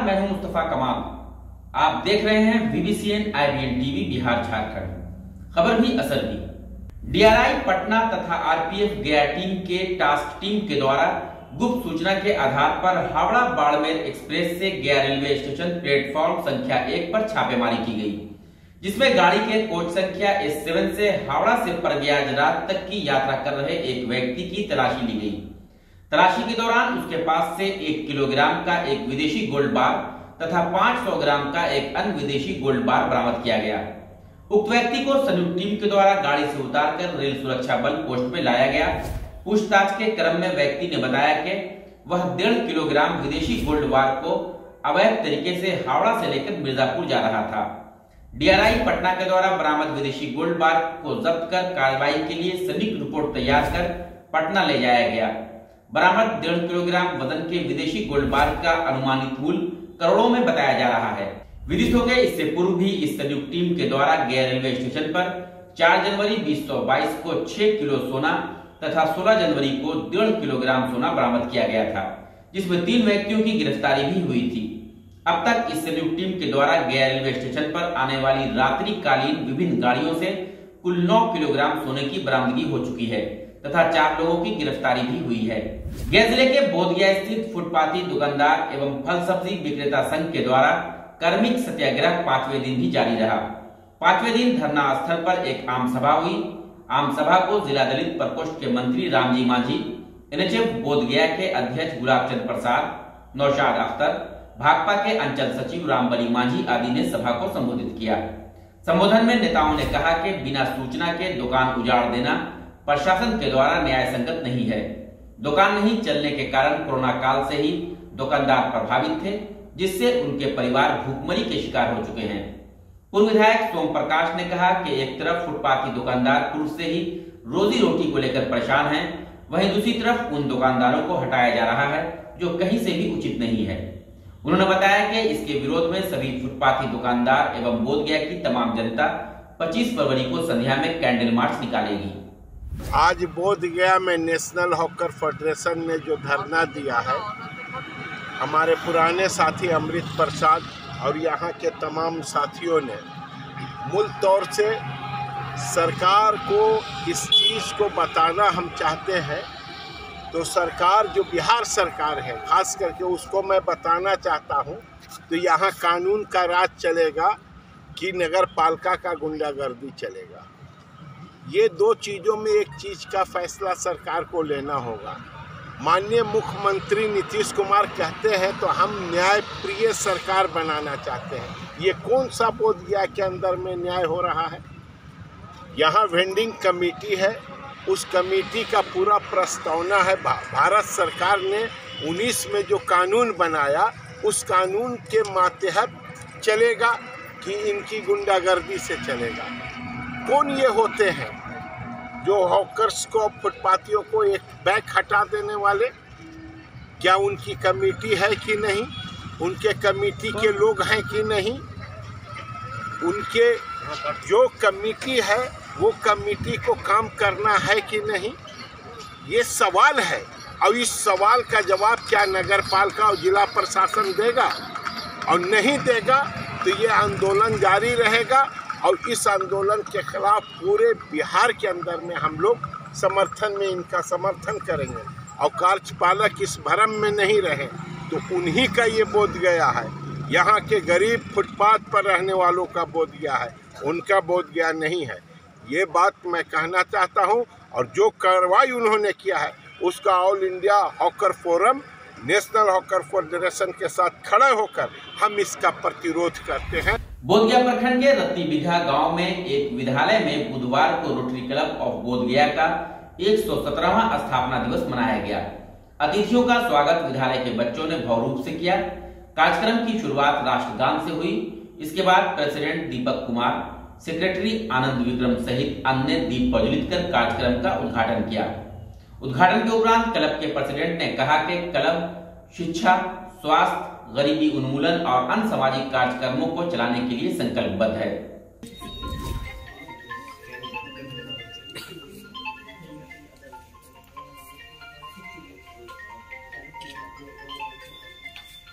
मैं हूं मुस्तफा कमाल। आप देख रहे हैं VBCN IBN TV Bihar Jharkhand. खबर भी असर भी। DRI पटना तथा RPF गया टीम के टास्क टीम के द्वारा गुप्त सूचना के आधार पर हावड़ा बाड़मेर एक्सप्रेस से गया रेलवे स्टेशन प्लेटफॉर्म संख्या 1 पर छापेमारी की गई, जिसमें गाड़ी के कोच संख्या S7 से हावड़ा से प्रयागराज रात तक की यात्रा कर रहे एक व्यक्ति की तलाशी ली गई। तलाशी के दौरान उसके पास से 1 किलोग्राम का एक विदेशी गोल्ड बार तथा 500 ग्राम का एक अन्य विदेशी गोल्ड बार बरामद किया गया। उक्त व्यक्ति को संयुक्त टीम के द्वारा गाड़ी से उतारकर रेल सुरक्षा बल पोस्ट में लाया गया। पूछताछ के क्रम में व्यक्ति ने बताया कि वह 1.5 किलोग्राम विदेशी गोल्ड बार को अवैध तरीके से हावड़ा से लेकर मिर्जापुर जा रहा था। DRI पटना के द्वारा बरामद विदेशी गोल्ड बार को जब्त कर कार्रवाई के लिए संयुक्त रिपोर्ट तैयार कर पटना ले जाया गया। बरामद 1.5 किलोग्राम वजन के विदेशी गोल्ड बार का अनुमानित मूल्य करोड़ों में बताया जा रहा है। विदित हो गए, इससे पूर्व भी इस संयुक्त टीम के द्वारा गया रेलवे स्टेशन पर 4 जनवरी 2022 को 6 किलो सोना तथा 16 जनवरी को 1.5 किलोग्राम सोना बरामद किया गया था, जिसमें 3 व्यक्तियों की गिरफ्तारी भी हुई थी। अब तक इस संयुक्त टीम के द्वारा गया रेलवे स्टेशन पर आने वाली रात्रिकालीन विभिन्न गाड़ियों से कुल 9 किलोग्राम सोने की बरामदगी हो चुकी है तथा 4 लोगों की गिरफ्तारी भी हुई है। गया जिले के बोधगया स्थित फुटपाथी दुकानदार एवं फल सब्जी विक्रेता संघ के द्वारा कार्मिक सत्याग्रह 5वें दिन भी जारी रहा। 5वें दिन धरना स्थल पर एक आम सभा हुई। आम सभा को जिला दलित प्रकोष्ठ के मंत्री रामजी मांझी, NHF बोधगया के अध्यक्ष गुलाब चंद प्रसाद, नौशाद अख्तर, भाकपा के अंचल सचिव रामबली मांझी आदि ने सभा को संबोधित किया। संबोधन में नेताओं ने कहा कि बिना सूचना के दुकान उजाड़ देना प्रशासन के द्वारा न्याय संगत नहीं है। दुकान नहीं चलने के कारण कोरोना काल से ही दुकानदार प्रभावित थे, जिससे उनके परिवार भूखमरी के शिकार हो चुके हैं। पूर्व विधायक सोम प्रकाश ने कहा कि एक तरफ फुटपाथी दुकानदार पूर्व से ही रोजी रोटी को लेकर परेशान हैं, वहीं दूसरी तरफ उन दुकानदारों को हटाया जा रहा है जो कहीं से भी उचित नहीं है। उन्होंने बताया कि इसके विरोध में सभी फुटपाथी दुकानदार एवं बोधगया की तमाम जनता 25 फरवरी को संध्या में कैंडल मार्च निकालेगी। आज बोधगया में नेशनल हॉकर फेडरेशन ने जो धरना दिया है, हमारे पुराने साथी अमृत प्रसाद और यहाँ के तमाम साथियों ने मूल तौर से सरकार को इस चीज़ को बताना हम चाहते हैं। तो सरकार जो बिहार सरकार है, खास करके उसको मैं बताना चाहता हूँ, तो यहाँ कानून का राज चलेगा कि नगर पालिका का गुंडागर्दी चलेगा। ये 2 चीज़ों में एक चीज़ का फैसला सरकार को लेना होगा। माननीय मुख्यमंत्री नीतीश कुमार कहते हैं तो हम न्याय प्रिय सरकार बनाना चाहते हैं। ये कौन सा बोधगया के अंदर में न्याय हो रहा है? यहाँ वेंडिंग कमेटी है, उस कमेटी का पूरा प्रस्तावना है। भारत सरकार ने 19 में जो कानून बनाया, उस कानून के मातहत चलेगा कि इनकी गुंडागर्दी से चलेगा। कौन ये होते हैं जो हॉकर्स को, फुटपाथियों को एक बैग हटा देने वाले? क्या उनकी कमेटी है कि नहीं? उनके कमेटी के लोग हैं कि नहीं? उनके जो कमेटी है वो कमेटी को काम करना है कि नहीं? ये सवाल है, और इस सवाल का जवाब क्या नगर पालिका और जिला प्रशासन देगा? और नहीं देगा तो ये आंदोलन जारी रहेगा, और इस आंदोलन के खिलाफ पूरे बिहार के अंदर में हम लोग समर्थन में इनका समर्थन करेंगे। और कार्यपालक इस भ्रम में नहीं रहे, तो उन्हीं का ये बोधगया है। यहाँ के गरीब फुटपाथ पर रहने वालों का बोधगया है, उनका बोधगया नहीं है। ये बात मैं कहना चाहता हूँ। और जो कार्रवाई उन्होंने किया है उसका all India hawker forum, national hawker federation के साथ खड़े होकर हम इसका प्रतिरोध करते हैं। बोधगया प्रखंड के रत्ती बिघा गांव में एक विद्यालय में बुधवार को रोटरी क्लब ऑफ बोधगया का 117वां स्थापना दिवस मनाया गया। अतिथियों का स्वागत विद्यालय के बच्चों ने भव्य रूप से किया। कार्यक्रम की शुरुआत राष्ट्रगान से हुई। इसके बाद प्रेसिडेंट दीपक कुमार, सेक्रेटरी आनंद विक्रम सहित अन्य ने दीप प्रज्वलित कर कार्यक्रम का उद्घाटन किया। उद्घाटन के उपरांत क्लब के प्रेसिडेंट ने कहा कि क्लब शिक्षा, स्वास्थ्य, गरीबी उन्मूलन और अन्य सामाजिक कार्यक्रमों को चलाने के लिए संकल्पबद्ध है।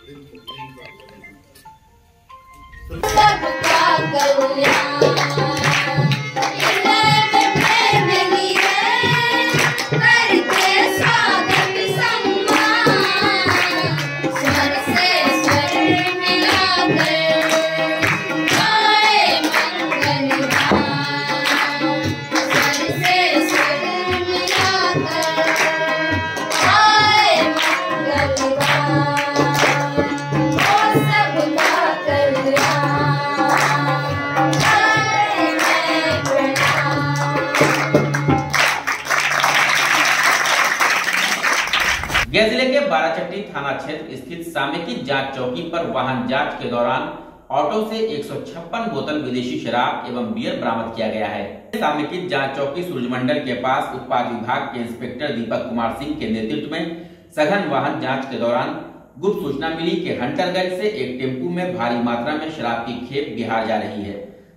Thank you. गया जिले के बाराचट्टी थाना क्षेत्र स्थित सामेकित जांच चौकी पर वाहन जांच के दौरान ऑटो से 156 बोतल विदेशी शराब एवं बियर बरामद किया गया है। सामेकित जांच चौकी सूरजमंडल के पास उत्पाद विभाग के इंस्पेक्टर दीपक कुमार सिंह के नेतृत्व में सघन वाहन जांच के दौरान गुप्त सूचना मिली कि हंटरगंज से एक टेम्पू में भारी मात्रा में शराब की खेप बिहार जा रही है,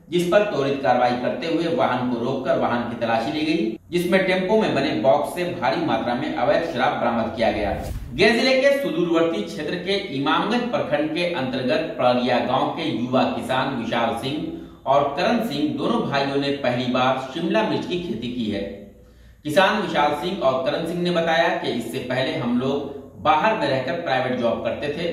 जिस पर त्वरित कार्रवाई करते हुए वाहन को रोककर वाहन की तलाशी ली गई, जिसमें टेम्पो में बने बॉक्स से भारी मात्रा में अवैध शराब बरामद किया गया। गया जिले के सुदूरवर्ती क्षेत्र के इमामगंज प्रखंड के अंतर्गत पड़रिया गांव के युवा किसान विशाल सिंह और करण सिंह दोनों भाइयों ने पहली बार शिमला मिर्च की खेती की है। किसान विशाल सिंह और करण सिंह ने बताया कि इससे पहले हम लोग बाहर में रहकर प्राइवेट जॉब करते थे,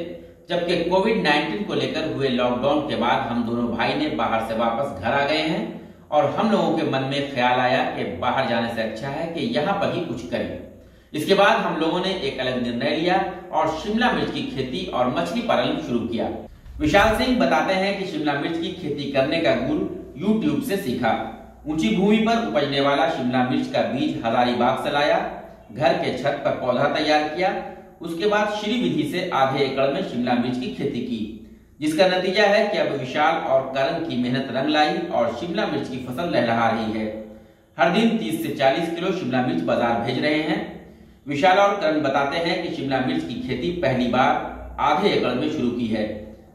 जबकि कोविड-19 को लेकर हुए लॉकडाउन के बाद हम दोनों भाई ने बाहर से वापस घर आ गए हैं और हम लोगों के मन में ख्याल आया कि बाहर जाने से अच्छा है कि यहाँ पर ही कुछ करें। इसके बाद हम लोगों ने एक अलग निर्णय लिया और शिमला मिर्च की खेती और मछली पालन शुरू किया। विशाल सिंह बताते हैं कि शिमला मिर्च की खेती करने का गुर यूट्यूब से सीखा। ऊंची भूमि पर उपजने वाला शिमला मिर्च का बीज हजारीबाग से लाया, घर के छत पर पौधा तैयार किया, उसके बाद श्री विधि से आधे एकड़ में शिमला मिर्च की खेती की, जिसका नतीजा है कि अब विशाल और करण की मेहनत रंग लाई और शिमला मिर्च की फसल लहलहा रही है। हर दिन 30 से 40 किलो शिमला मिर्च बाजार भेज रहे हैं। विशाल और करण बताते हैं कि शिमला मिर्च की खेती पहली बार आधे एकड़ में शुरू की है।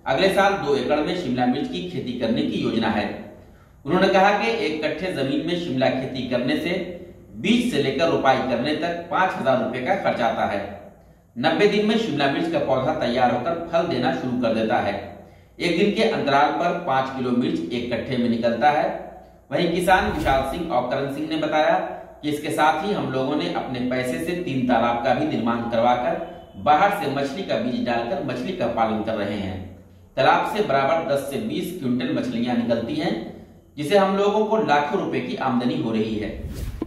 अगले साल 2 एकड़ में शिमला मिर्च की खेती करने की योजना है। उन्होंने कहा कि 1 कट्ठे जमीन में शिमला खेती करने से बीज से लेकर रोपाई करने तक 5,000 रुपए का खर्च आता है। 90 दिन में शिमला मिर्च का पौधा तैयार होकर फल देना शुरू कर देता है। एक दिन के अंतराल पर 5 किलो मिर्च 1 कट्ठे में निकलता है। वहीं किसान विशाल सिंह और करण सिंह ने बताया कि इसके साथ ही हम लोगों ने अपने पैसे से 3 तालाब का भी निर्माण करवाकर बाहर से मछली का बीज डालकर मछली का पालन कर रहे हैं। तालाब से बराबर 10 से 20 क्विंटल मछलियां निकलती हैं, जिसे हम लोगों को लाखों रुपए की आमदनी हो रही है।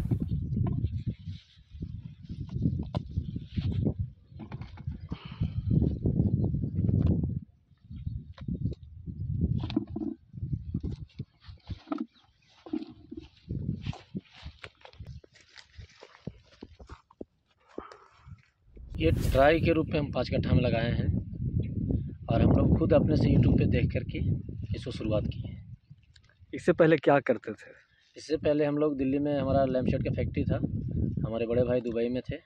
ये ट्राई के रूप में हम 5 कट्ठा में लगाए हैं और हम लोग खुद अपने से यूट्यूब पे देख करके इसको शुरुआत की है। इससे पहले क्या करते थे? इससे पहले हम लोग दिल्ली में, हमारा लैम्पशेड का फैक्ट्री था, हमारे बड़े भाई दुबई में थे,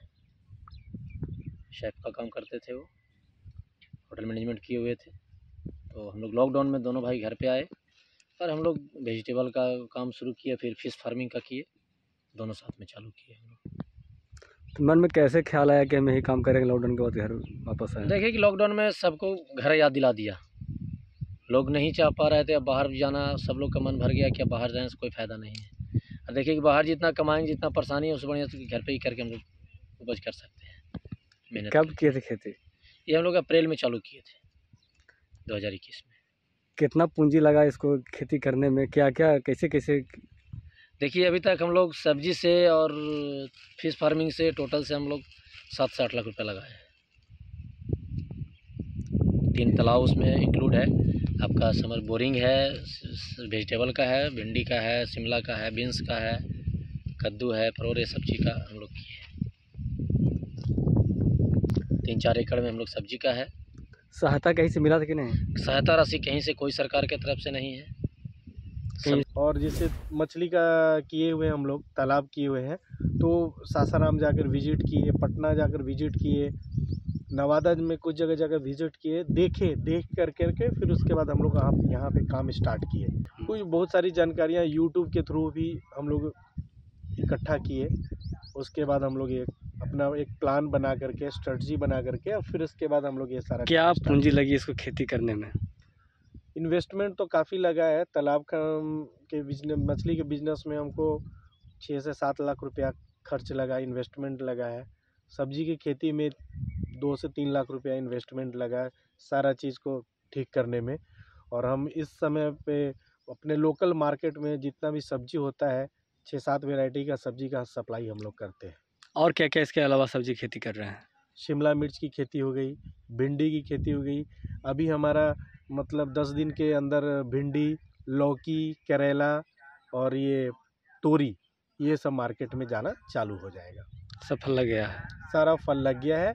शेफ़ का काम करते थे, वो होटल मैनेजमेंट किए हुए थे। तो हम लोग लॉकडाउन में दोनों भाई घर पे आए और हम लोग वेजिटेबल का काम शुरू किए, फिर फिश फार्मिंग का किए, दोनों साथ में चालू किए हम लोग। तो मन में कैसे ख्याल आया कि हम यही काम करेंगे, लॉकडाउन के बाद घर वापस आए? देखिए कि लॉकडाउन में सबको घर याद दिला दिया, लोग नहीं चाह पा रहे थे, अब बाहर जाना सब लोग का मन भर गया कि अब बाहर जाने से कोई फ़ायदा नहीं है। और देखिए कि बाहर जितना कमाएंगे, जितना परेशानी है, उससे बढ़िया तो घर पे ही करके हम लोग उपज कर सकते हैं। मेहनत कब किए थे खेती? ये हम लोग अप्रैल में चालू किए थे, 2021 में। कितना पूंजी लगा इसको खेती करने में? क्या क्या कैसे कैसे? देखिए अभी तक हम लोग सब्जी से और फिश फार्मिंग से टोटल से हम लोग 7 से 8 लाख रुपए लगाए हैं। 3 तालाब उसमें इंक्लूड है, आपका समर बोरिंग है, वेजिटेबल का है, भिंडी का है, शिमला का है, बीन्स का है, कद्दू है, फरोरे, सब्जी का हम लोग किए हैं। 3-4 एकड़ में हम लोग सब्जी का है। सहायता कहीं से मिला था कि नहीं? सहायता राशि कहीं से कोई सरकार की तरफ से नहीं है। और जैसे मछली का किए हुए हम लोग तालाब किए हुए हैं, तो सासाराम जाकर विजिट किए, पटना जाकर विजिट किए, नवादा में कुछ जगह जाकर विजिट किए, देख करके फिर उसके बाद हम लोग यहाँ पे काम स्टार्ट किए। कुछ बहुत सारी जानकारियाँ यूट्यूब के थ्रू भी हम लोग इकट्ठा किए। उसके बाद हम लोग अपना एक प्लान बना करके, स्ट्रेटजी बना करके, और फिर उसके बाद हम लोग ये सारा क्या पूंजी लगी इसको खेती करने में? इन्वेस्टमेंट तो काफ़ी लगा है। तालाब के बिजनेस, मछली के बिजनेस में हमको 6 से 7 लाख रुपया खर्च लगा, इन्वेस्टमेंट लगा है। सब्जी की खेती में 2 से 3 लाख रुपया इन्वेस्टमेंट लगा है सारा चीज़ को ठीक करने में। और हम इस समय पे अपने लोकल मार्केट में जितना भी सब्जी होता है 6-7 वैरायटी का सब्जी का सप्लाई हम लोग करते हैं। और क्या क्या इसके अलावा सब्जी खेती कर रहे हैं? शिमला मिर्च की खेती हो गई, भिंडी की खेती हो गई। अभी हमारा मतलब 10 दिन के अंदर भिंडी, लौकी, करेला और ये तोरी, ये सब मार्केट में जाना चालू हो जाएगा। सब फल लग गया है? सारा फल लग गया है,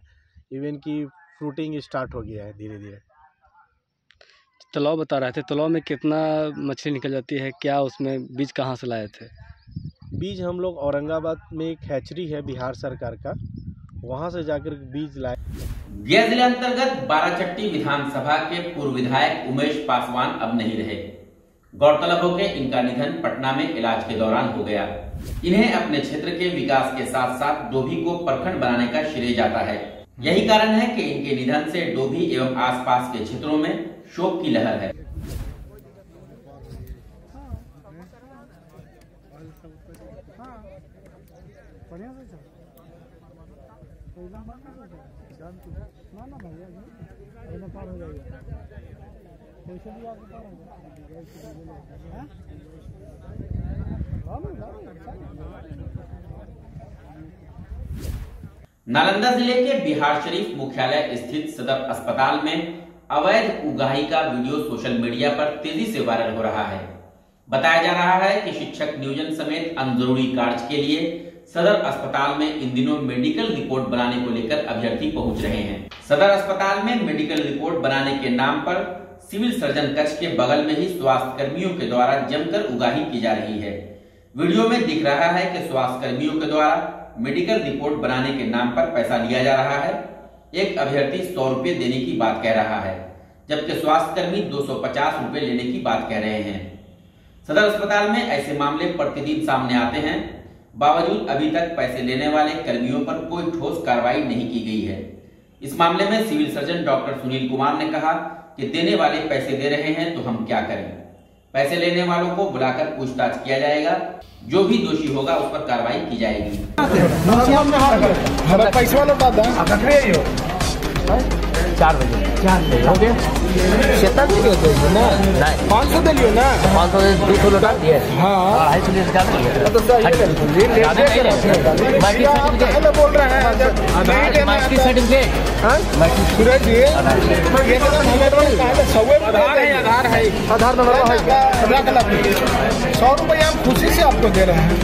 इवन की फ्रूटिंग स्टार्ट हो गया है धीरे धीरे। तालाब बता रहे थे, तालाब में कितना मछली निकल जाती है, क्या उसमें बीज कहाँ से लाए थे? बीज हम लोग औरंगाबाद में एक हैचरी है बिहार सरकार का, वहाँ से जाकर बीज लाए। गया जिला अंतर्गत बाराचट्टी विधानसभा के पूर्व विधायक उमेश पासवान अब नहीं रहे। गौरतलब हो कि इनका निधन पटना में इलाज के दौरान हो गया। इन्हें अपने क्षेत्र के विकास के साथ साथ डोभी को प्रखंड बनाने का श्रेय जाता है। यही कारण है कि इनके निधन से डोभी एवं आसपास के क्षेत्रों में शोक की लहर है। नालंदा जिले के बिहार शरीफ मुख्यालय स्थित सदर अस्पताल में अवैध उगाही का वीडियो सोशल मीडिया पर तेजी से वायरल हो रहा है। बताया जा रहा है कि शिक्षक नियोजन समेत अनजरूरी कार्य के लिए सदर अस्पताल में इन दिनों मेडिकल रिपोर्ट बनाने को लेकर अभ्यर्थी पहुंच रहे हैं। सदर अस्पताल में मेडिकल रिपोर्ट बनाने के नाम पर सिविल सर्जन कक्ष के बगल में ही स्वास्थ्य कर्मियों के द्वारा जमकर उगाही की जा रही है। वीडियो में दिख रहा है कि स्वास्थ्य कर्मियों के द्वारा मेडिकल रिपोर्ट बनाने के नाम पर पैसा लिया जा रहा है। एक अभ्यर्थी 100 रुपए देने की बात कह रहा है, जबकि स्वास्थ्य कर्मी 250 रुपए लेने की बात कह रहे हैं। सदर अस्पताल में ऐसे मामले प्रतिदिन सामने आते हैं, बावजूद अभी तक पैसे लेने वाले कर्मियों पर कोई ठोस कार्रवाई नहीं की गई है। इस मामले में civil surgeon doctor Sunil Kumar ने कहा कि देने वाले पैसे दे रहे हैं तो हम क्या करें। पैसे लेने वालों को बुलाकर पूछताछ किया जाएगा, जो भी दोषी होगा उस पर कार्रवाई की जाएगी। 4 बजे हो गया। 500 दे लियो ना, 500 200 लौटा दिए। हाँ 250 ले ज्यादा बोल रहे हैं। मास्टर सर्टिफिकेट सूरज जी, आधार नंबर 100 रुपये हम खुशी से आपको दे रहे हैं।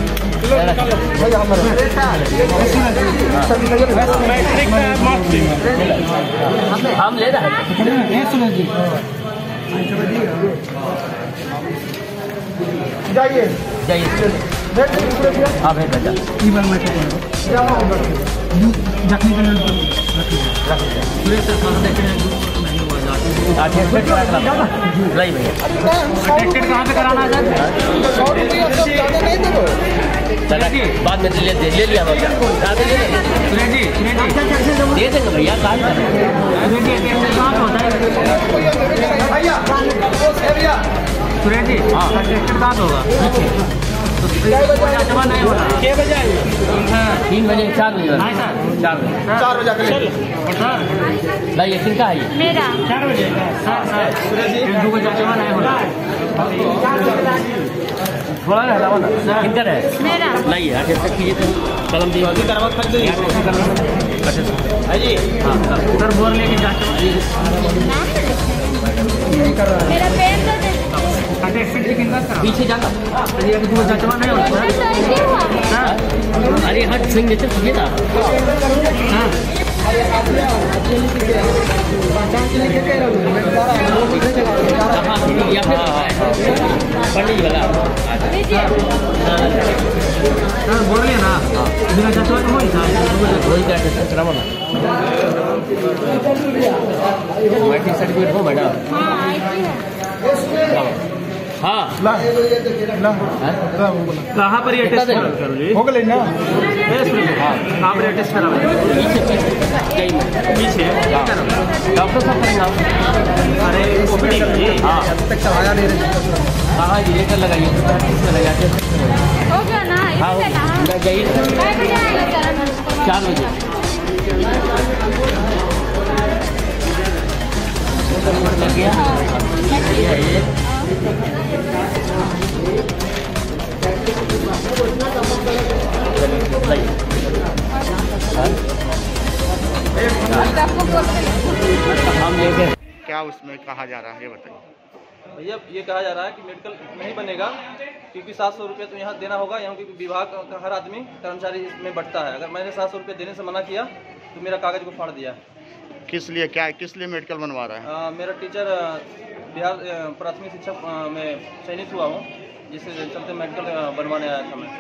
हम ले रहे हैं। सुनो जी, जाइए जाइए। हाँ भेज बेटा, कहाँ पे कराना है? 100 रुपया सब ज़्यादा नहीं दे दो। बाद में ले लिया दे देंगे भैया। सुरेश जी हाँ कहाँ होगा? जमा नहीं हो रहा। 6 बजे 3 बजे 4 बजे 4 बजे लाइए। किनका है ये? मेरा 4 बजे सुरेश जी 2 बजे जमा नहीं हो रहा। थोड़ा ना हटाओ ना। किनका है? मेरा लाइए। अच्छा कीजिए तो कलम दी करवा कर दो। अच्छा जी हाँ उधर बोर लेके जाते मेरा पेन तो दे। पीछे जाना जमा नहीं होता। अरे हट सिग्नेचर कीजिए ना। पंडित वाला बोलिए ना। वही क्या कराओ ना। मैट्रिक सर्टिफिकेट हो मैडम? हाँ कहाँ पर ये टेस्ट हो गए ना? कहाँ पर टेस्ट करा पीछे डॉक्टर साहब करेंगे आप? अरे ओपीडी हाँ अभी तक करवाया नहीं रहे। हाँ जी लेकर लगाइए हो गया ना। हाँ जाइए 4 बजे। लग गया क्या उसमें कहा जा रहा है ये बताइए। भैया ये कहा जा रहा है कि मेडिकल नहीं बनेगा क्योंकि 700 रुपये तो यहाँ देना होगा। यहाँ क्योंकि विभाग का हर आदमी कर्मचारी इसमें बढ़ता है। अगर मैंने 700 रुपये देने से मना किया तो मेरा कागज को फाड़ दिया। किस लिए किस लिए मेडिकल बनवा रहा है? मेरा टीचर बिहार प्राथमिक शिक्षा में चयनित हुआ हूँ, जिससे चलते मेडिकल बनवाने आया था मैं।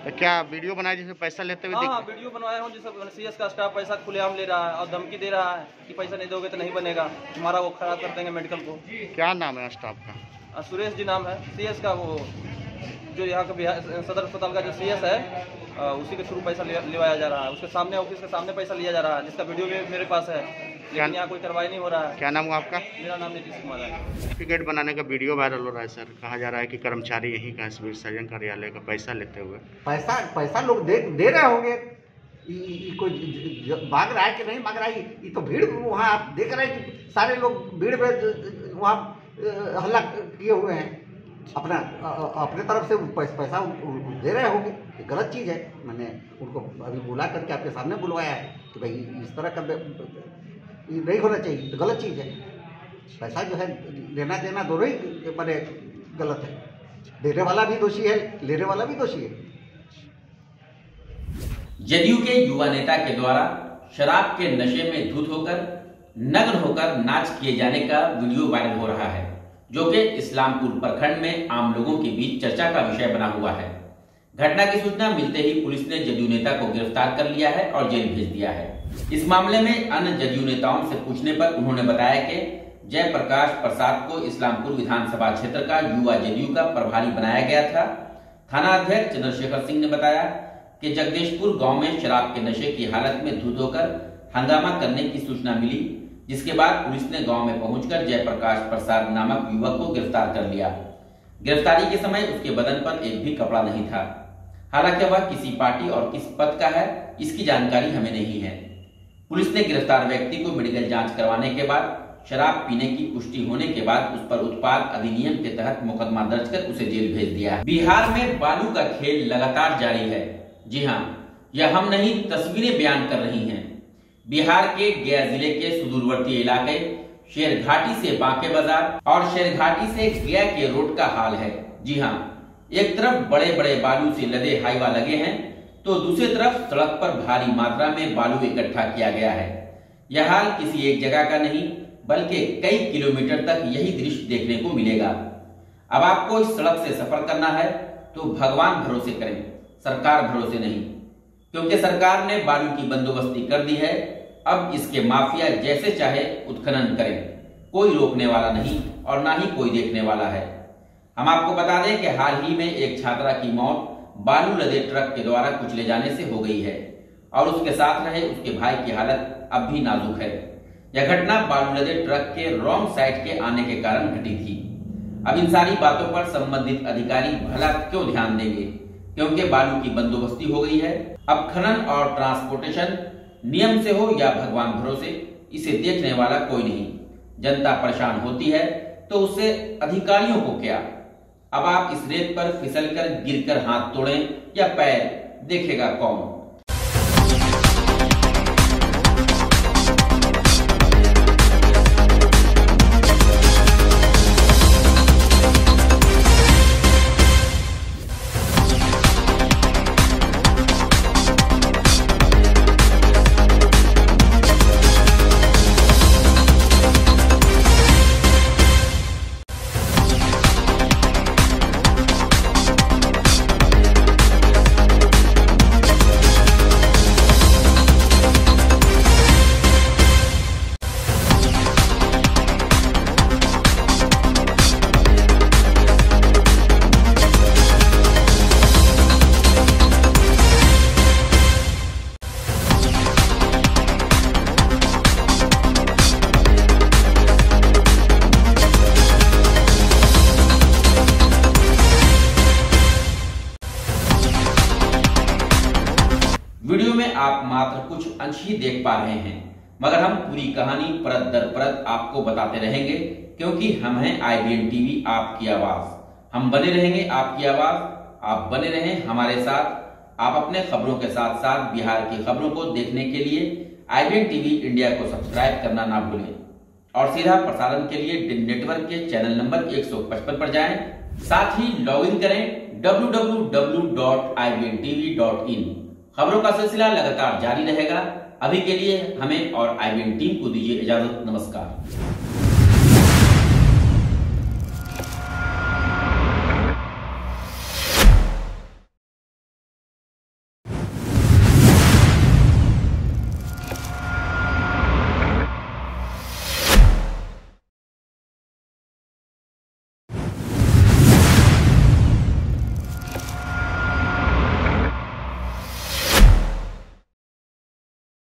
तो क्या वीडियो बनाया जिसमें पैसा लेते हुए? हाँ वीडियो बनवाया हूँ जिससे CS का स्टाफ पैसा खुलेआम ले रहा है और धमकी दे रहा है कि पैसा नहीं दोगे तो नहीं बनेगा, तुम्हारा वो खराब कर देंगे मेडिकल को। क्या नाम है स्टाफ का? सुरेश जी नाम है। CS का वो जो यहाँ का बिहार सदर अस्पताल का जो CS है उसी के थ्रू पैसा लिवाया जा रहा है। उसके सामने ऑफिस के सामने पैसा लिया जा रहा है, जिसका वीडियो भी मेरे पास है, लेकिन यहाँ कोई कार्रवाई नहीं हो रहा है। क्या नाम हुआ आपका? मेरा नाम नीतीश कुमार है। सर्टिफिकेट बनाने का वीडियो वायरल हो रहा है सर। कहा जा रहा है कि कर्मचारी यहीं का सिविल सर्जन कार्यालय का पैसा लेते हुए। पैसा लोग दे रहे होंगे। कोई मांग रहा है कि नहीं मांग रहा है, ये तो भीड़ वहाँ आप देख रहे हैं कि सारे लोग भीड़ में वहाँ हल्ला किए हुए हैं। अपने तरफ से पैसा दे रहे होंगे, ये गलत चीज़ है। मैंने उनको अभी बुला करके आपके सामने बुलवाया है कि भाई इस तरह का ये नहीं होना चाहिए, तो गलत चीज़ है। पैसा जो है लेना देना दोनों ही बड़े गलत है। देने वाला भी दोषी है, लेने वाला भी दोषी है। जदयू के युवा नेता के द्वारा शराब के नशे में धुत होकर नग्न होकर नाच किए जाने का वीडियो वायरल हो रहा है, जो कि इस्लामपुर प्रखंड में आम लोगों के बीच चर्चा का विषय बना हुआ है। घटना की सूचना मिलते ही पुलिस ने जदयू नेता को गिरफ्तार कर लिया है और जेल भेज दिया है। इस मामले में अन्य जदयू नेताओं से पूछने पर उन्होंने बताया कि जयप्रकाश प्रसाद को इस्लामपुर विधानसभा क्षेत्र का युवा जदयू का प्रभारी बनाया गया था। थाना अध्यक्ष चंद्रशेखर सिंह ने बताया कि जगदीशपुर गांव में शराब के नशे की हालत में धुत होकर हंगामा करने की सूचना मिली, जिसके बाद पुलिस ने गांव में पहुंचकर जयप्रकाश प्रसाद नामक युवक को गिरफ्तार कर लिया। गिरफ्तारी के समय उसके बदन पर एक भी कपड़ा नहीं था। हालांकि वह किसी पार्टी और किस पद का है इसकी जानकारी हमें नहीं है। पुलिस ने गिरफ्तार व्यक्ति को मेडिकल जांच करवाने के बाद शराब पीने की पुष्टि होने के बाद उस पर उत्पाद अधिनियम के तहत मुकदमा दर्ज कर उसे जेल भेज दिया। बिहार में बालू का खेल लगातार जारी है। जी हाँ, यह हम नहीं तस्वीरें बयान कर रही हैं। बिहार के गया जिले के सुदूरवर्ती इलाके शेरघाटी से बांके बाजार और शेरघाटी से गया के रोड का हाल है। जी हाँ, एक तरफ बड़े बड़े बालू से लदे हाईवा लगे हैं, तो दूसरी तरफ सड़क पर भारी मात्रा में बालू इकट्ठा किया गया है। यह हाल किसी एक जगह का नहीं बल्कि कई किलोमीटर तक यही दृश्य देखने को मिलेगा। अब आपको इस सड़क से सफर करना है तो भगवान भरोसे करें, सरकार भरोसे नहीं, क्योंकि सरकार ने बालू की बंदोबस्ती कर दी है। अब इसके माफिया जैसे चाहे उत्खनन करें, कोई रोकने वाला नहीं और ना ही कोई देखने वाला है। हम आपको बता दें कि हाल ही में एक छात्रा की मौत बालू लदे ट्रक के द्वारा कुचले जाने से हो गई है और उसके साथ रहे उसके भाई की हालत अब भी नाजुक है। यह घटना बालू लदे ट्रक के रॉन्ग साइड के आने के कारण घटी थी। अब इन सारी बातों पर संबंधित अधिकारी भला क्यों ध्यान देंगे, क्योंकि बालू की बंदोबस्ती हो गई है। अब खनन और ट्रांसपोर्टेशन नियम से हो या भगवान भरोसे, इसे देखने वाला कोई नहीं। जनता परेशान होती है तो उससे अधिकारियों को क्या। अब आप इस रेत पर फिसलकर गिरकर हाथ तोड़ें या पैर, देखेगा कौन। में आप मात्र कुछ अंश ही देख पा रहे हैं, मगर हम पूरी कहानी परत दर परत आपको बताते रहेंगे, क्योंकि हम हैं IBN टीवी, आपकी आवाज। हम बने रहेंगे आपकी आवाज, आप बने रहें हमारे साथ। आप अपने खबरों के साथ साथ बिहार की खबरों को देखने के लिए IBN टीवी इंडिया को सब्सक्राइब करना ना भूलें और सीधा प्रसारण के लिए डिन नेटवर्क के चैनल नंबर 155 पर जाएं। साथ ही लॉगिन करें www.ibntv.in। खबरों का सिलसिला लगातार जारी रहेगा। अभी के लिए हमें और IBN टीम को दीजिए इजाजत। नमस्कार।